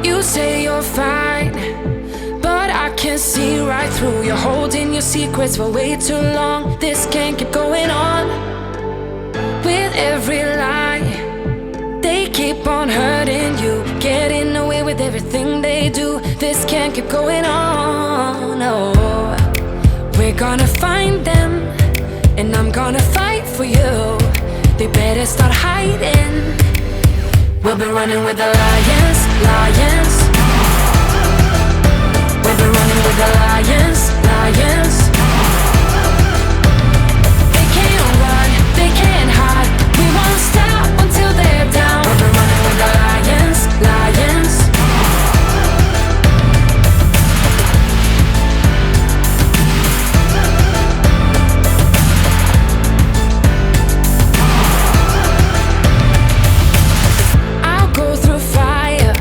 You say you're fine, but I can see right through. You're holding your secrets for way too long. This can't keep going on. With every lie, they keep on hurting you, getting away with everything they do. This can't keep going on, no. We're gonna find them, and I'm gonna fight for you. They better start hiding. We'll be running with the lions, lions. We'll be running with the lions, lions. They can't run, they can't hide. We won't stop until they're down. We'll be running with the lions, lions. I'll go through fire,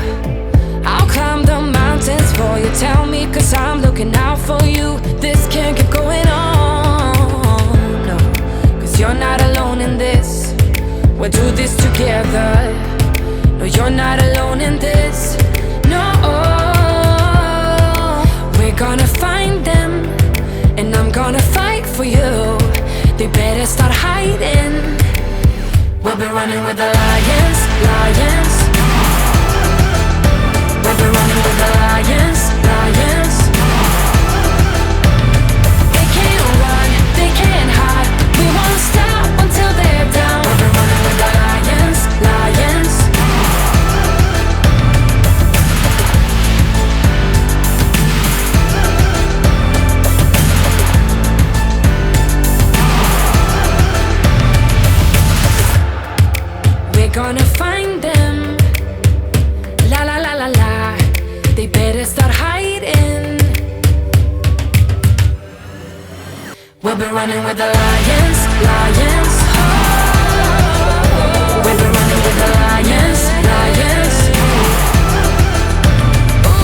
I'll climb the mountains for you. Tell me, 'cause I'm looking out for you. This can't keep going on, no. 'Cause you're not alone in this. We'll do this together. No, you're not alone in this. No, we're gonna find them, and I'm gonna fight for you. They better start hiding. We'll be running with the lions, lions. We'll be running with the lions, lions. They can't run, they can't hide. We won't stop until they're down. We'll be running with the lions, lions. We're gonna find them. La la la la la. They better start hiding. We'll be running with the lions, lions. We'll be running with the lions, lions.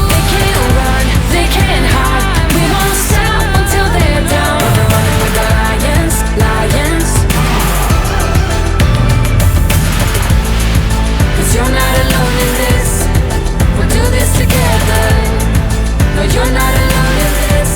They can't run, they can't hide. We won't stop until they're down. We'll be running with the lions, lions. 'Cause you're not alone in this. We'll do this together. No, you're not alone in this.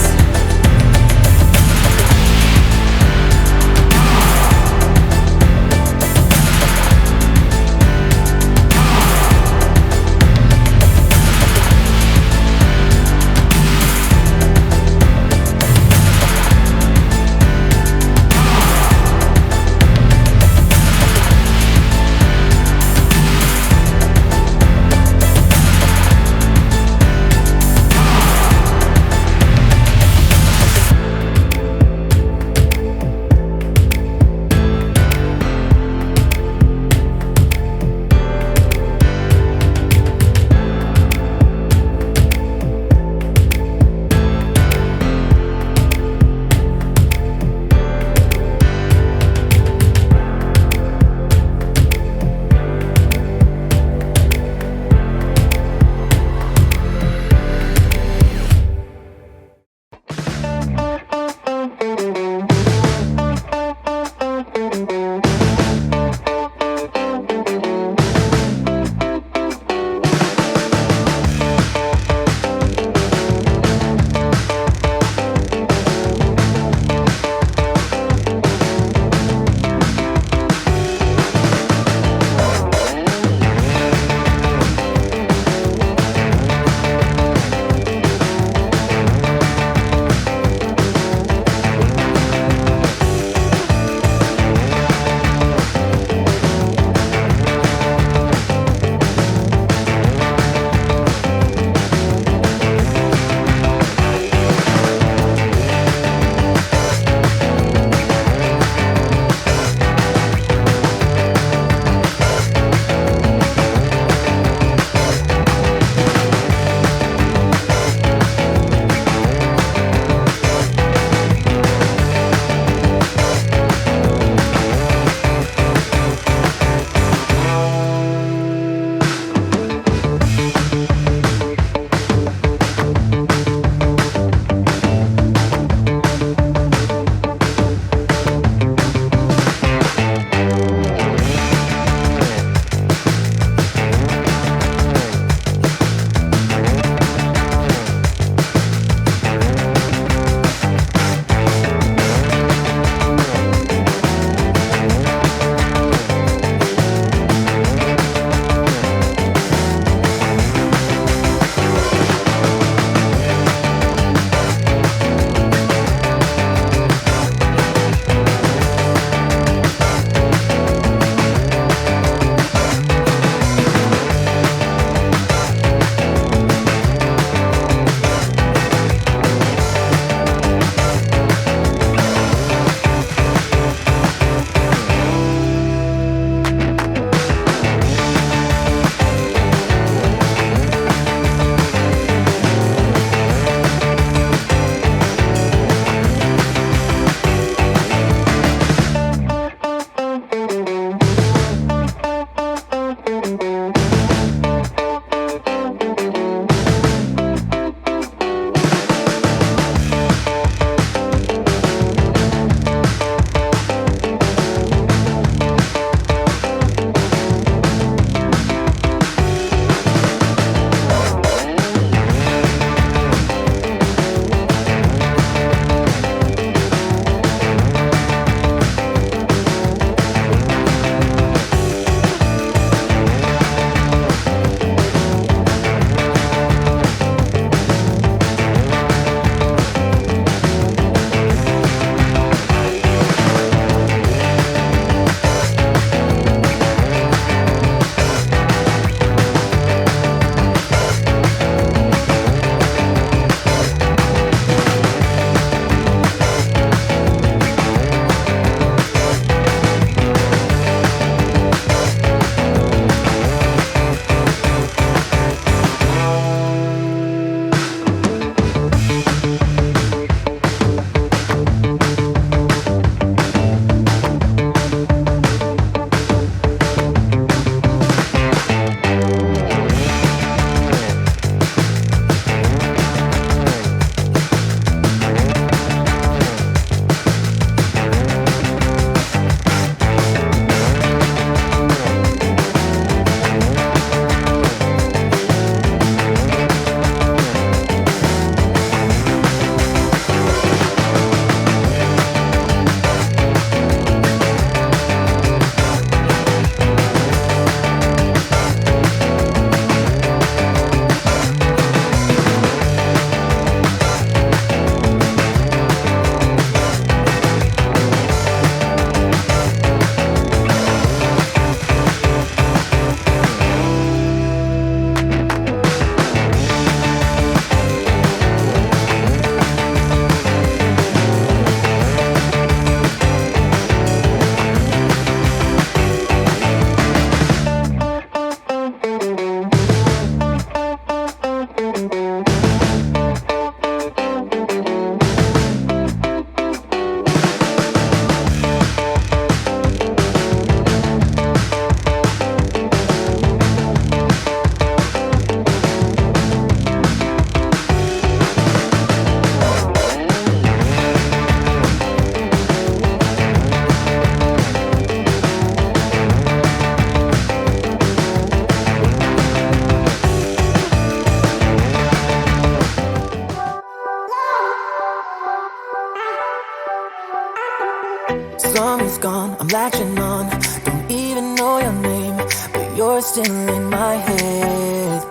like you're none. Don't even know your name, but you're still in my head.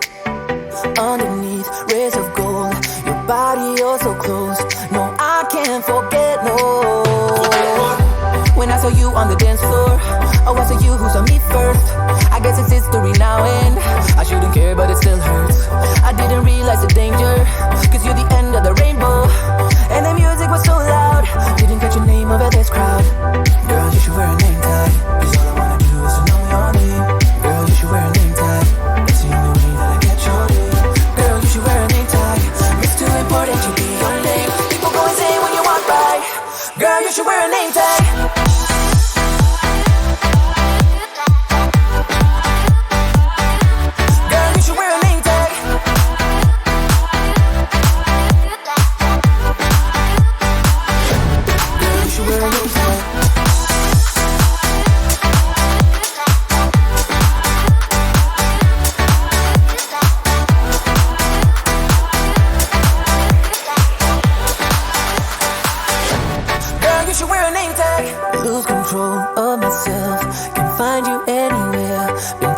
Underneath rays of gold, your body, you're so close. No, I can't forget, no. When I saw you on the dance floor, oh, I saw you who saw me first. I guess it's history now and I shouldn't care, but it still hurts. I didn't realize the danger, cause you're the end of the rainbow. And the music was so loud, didn't catch your name over this crowd. Girl, you should wear a name tag, cause all I wanna do is to know your name. Girl, you should wear a name tag, it's the only way that I get your name. Girl, you should wear a name tag, it's too important to be your name. People go insane when you walk by. Girl, you should wear a name tag.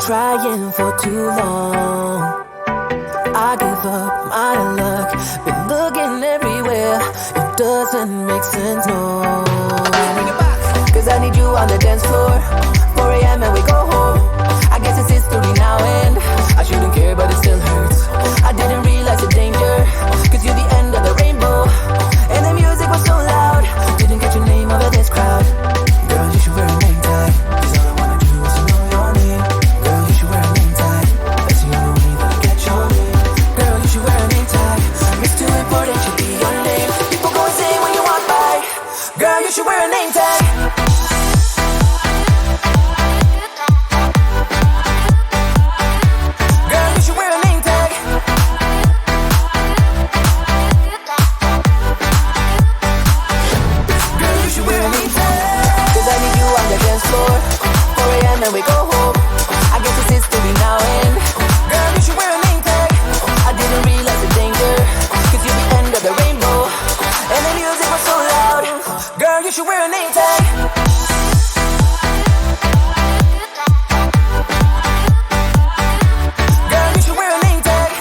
Trying for too long, I give up, I'm out of luck. Been looking everywhere, it doesn't make sense, no. Cause I need you on the dance floor, 4 a.m. and we go home. I guess it's history now and I shouldn't care, but it still hurts. I didn't realize the danger, cause you're the end of the rainbow. And the music was so loud, didn't get your name over this crowd. Girl, you should wear a name tag, cause all I wanna do is to know your name. You should wear a name tag. Girl, you should wear a name tag. Girl, you should wear a name tag. Cause I need you on the dance floor, 4 a.m. and we go home. I guess it's history now and girl, you should wear a name tag. I didn't realize the danger, cause you're the end of the rainbow. And the music was so loud. Girl, you should wear a name tag. Girl, you should wear a name tag.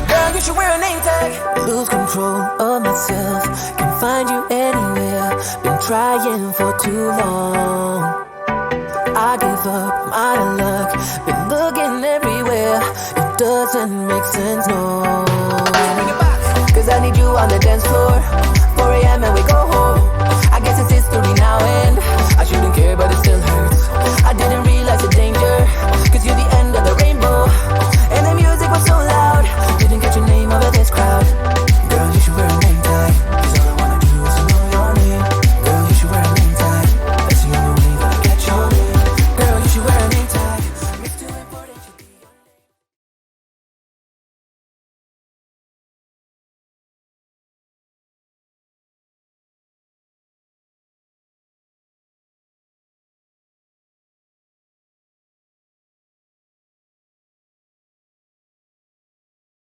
Girl, you should wear a name tag. Lose control of myself, can't find you anywhere. Been trying for too long, I give up, I'm out of luck. Been looking everywhere, it doesn't make sense, no. Cause I need you on the dance floor,